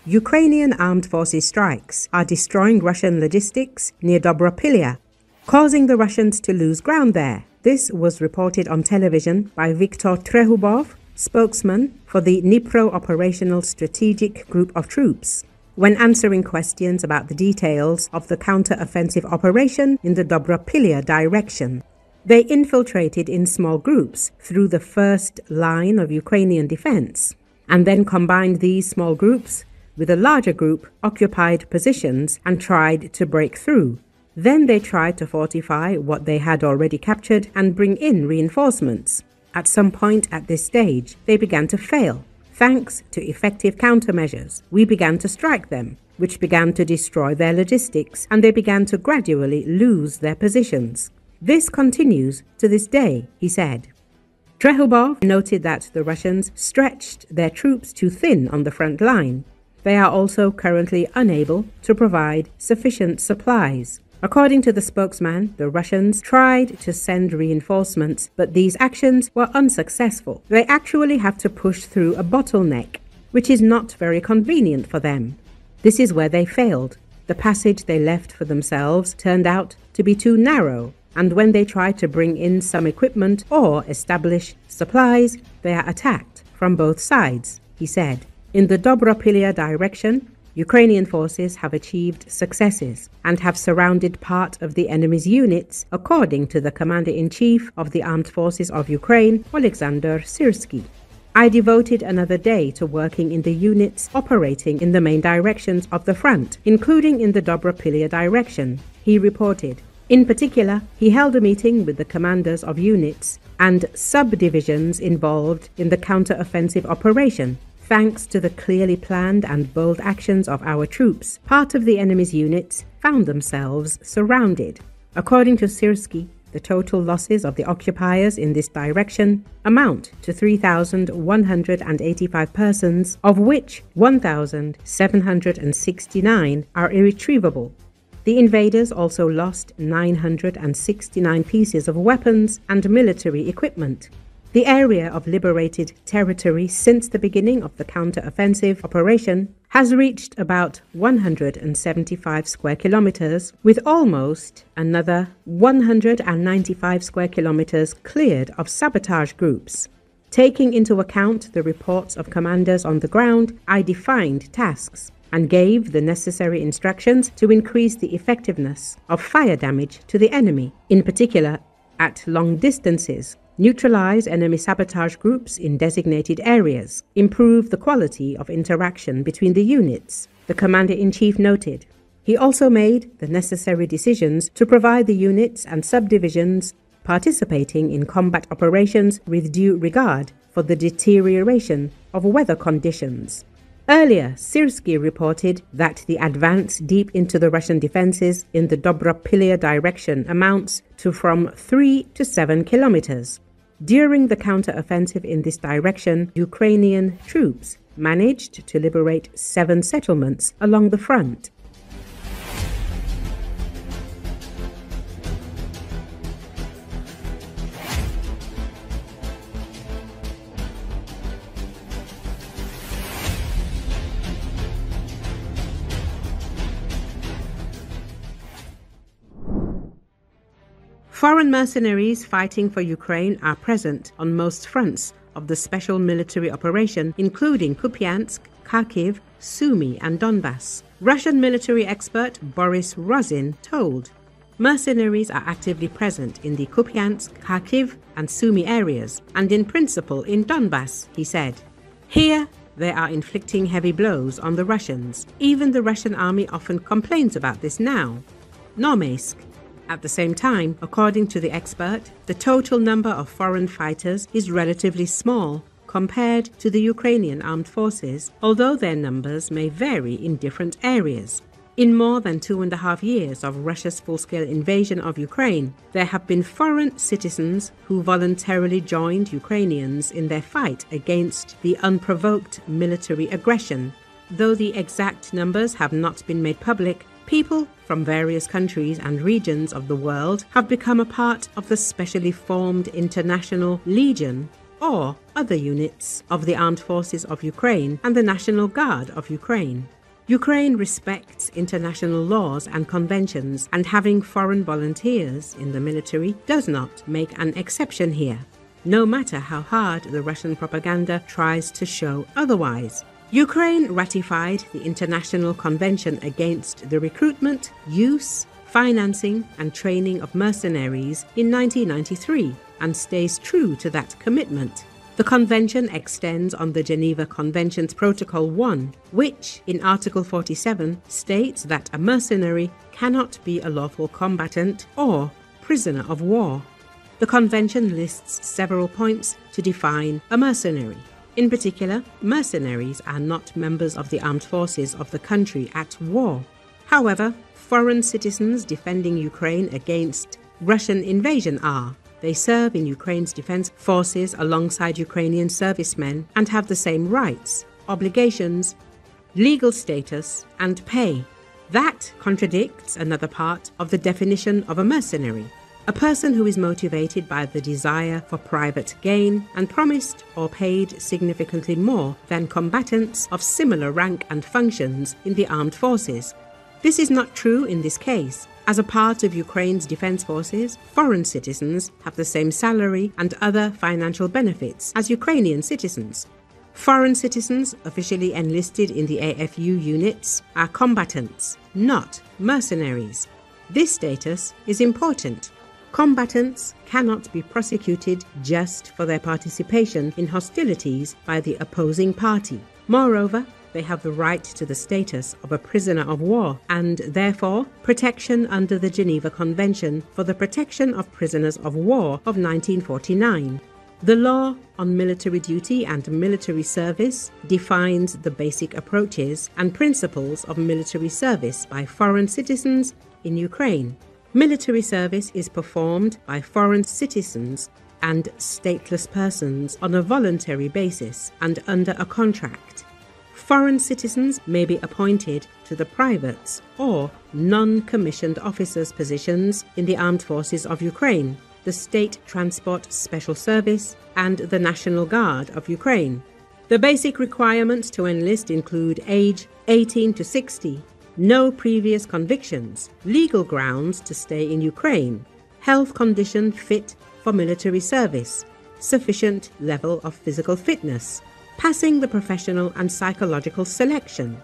Ukrainian Armed Forces strikes are destroying Russian logistics near Dobropillia, causing the Russians to lose ground there. This was reported on television by Viktor Trehubov, spokesman for the Dnipro Operational Strategic Group of Troops, when answering questions about the details of the counteroffensive operation in the Dobropillia direction. They infiltrated in small groups through the first line of Ukrainian defense, and then combined these small groups with a larger group, occupied positions, and tried to break through. Then they tried to fortify what they had already captured and bring in reinforcements. At some point at this stage, they began to fail. Thanks to effective countermeasures, we began to strike them, which began to destroy their logistics, and they began to gradually lose their positions. This continues to this day, he said. Trehubov noted that the Russians stretched their troops too thin on the front line. They are also currently unable to provide sufficient supplies. According to the spokesman, the Russians tried to send reinforcements, but these actions were unsuccessful. They actually have to push through a bottleneck, which is not very convenient for them. This is where they failed. The passage they left for themselves turned out to be too narrow, and when they try to bring in some equipment or establish supplies, they are attacked from both sides, he said. In the Dobropillia direction, Ukrainian forces have achieved successes and have surrounded part of the enemy's units, according to the Commander-in-Chief of the Armed Forces of Ukraine, Alexander Syrsky. I devoted another day to working in the units operating in the main directions of the front, including in the Dobropillia direction, he reported. In particular, he held a meeting with the commanders of units and subdivisions involved in the counter-offensive operation. Thanks to the clearly planned and bold actions of our troops, part of the enemy's units found themselves surrounded. According to Syrsky, the total losses of the occupiers in this direction amount to 3,185 persons, of which 1,769 are irretrievable. The invaders also lost 969 pieces of weapons and military equipment. The area of liberated territory since the beginning of the counter-offensive operation has reached about 175 square kilometers, with almost another 195 square kilometers cleared of sabotage groups. Taking into account the reports of commanders on the ground, I defined tasks and gave the necessary instructions to increase the effectiveness of fire damage to the enemy, in particular at long distances, neutralize enemy sabotage groups in designated areas, improve the quality of interaction between the units, the Commander-in-Chief noted. He also made the necessary decisions to provide the units and subdivisions participating in combat operations with due regard for the deterioration of weather conditions. Earlier, Syrsky reported that the advance deep into the Russian defenses in the Dobropillia direction amounts to from 3 to 7 kilometers. During the counter-offensive in this direction, Ukrainian troops managed to liberate 7 settlements along the front. Foreign mercenaries fighting for Ukraine are present on most fronts of the special military operation, including Kupiansk, Kharkiv, Sumy, and Donbass. Russian military expert Boris Rozin told. Mercenaries are actively present in the Kupiansk, Kharkiv, and Sumy areas, and in principle in Donbass, he said. Here, they are inflicting heavy blows on the Russians. Even the Russian army often complains about this now. Normaisk. At the same time, according to the expert, the total number of foreign fighters is relatively small compared to the Ukrainian Armed Forces, although their numbers may vary in different areas. In more than 2.5 years of Russia's full-scale invasion of Ukraine, there have been foreign citizens who voluntarily joined Ukrainians in their fight against the unprovoked military aggression. Though the exact numbers have not been made public, people from various countries and regions of the world have become a part of the specially formed International Legion, or other units of the Armed Forces of Ukraine and the National Guard of Ukraine. Ukraine respects international laws and conventions, and having foreign volunteers in the military does not make an exception here, no matter how hard the Russian propaganda tries to show otherwise. Ukraine ratified the International Convention against the recruitment, use, financing and training of mercenaries in 1993 and stays true to that commitment. The convention extends on the Geneva Convention's Protocol 1, which, in Article 47, states that a mercenary cannot be a lawful combatant or prisoner of war. The convention lists several points to define a mercenary. In particular, mercenaries are not members of the armed forces of the country at war. However, foreign citizens defending Ukraine against Russian invasion are. They serve in Ukraine's defense forces alongside Ukrainian servicemen and have the same rights, obligations, legal status, and pay. That contradicts another part of the definition of a mercenary: a person who is motivated by the desire for private gain and promised or paid significantly more than combatants of similar rank and functions in the armed forces. This is not true in this case. As a part of Ukraine's defense forces, foreign citizens have the same salary and other financial benefits as Ukrainian citizens. Foreign citizens officially enlisted in the AFU units are combatants, not mercenaries. This status is important. Combatants cannot be prosecuted just for their participation in hostilities by the opposing party. Moreover, they have the right to the status of a prisoner of war and, therefore, protection under the Geneva Convention for the Protection of Prisoners of War of 1949. The law on military duty and military service defines the basic approaches and principles of military service by foreign citizens in Ukraine. Military service is performed by foreign citizens and stateless persons on a voluntary basis and under a contract. Foreign citizens may be appointed to the privates or non-commissioned officers' positions in the Armed Forces of Ukraine, the State Transport Special Service, and the National Guard of Ukraine. The basic requirements to enlist include age 18 to 60, no previous convictions, legal grounds to stay in Ukraine, health condition fit for military service, sufficient level of physical fitness, passing the professional and psychological selection,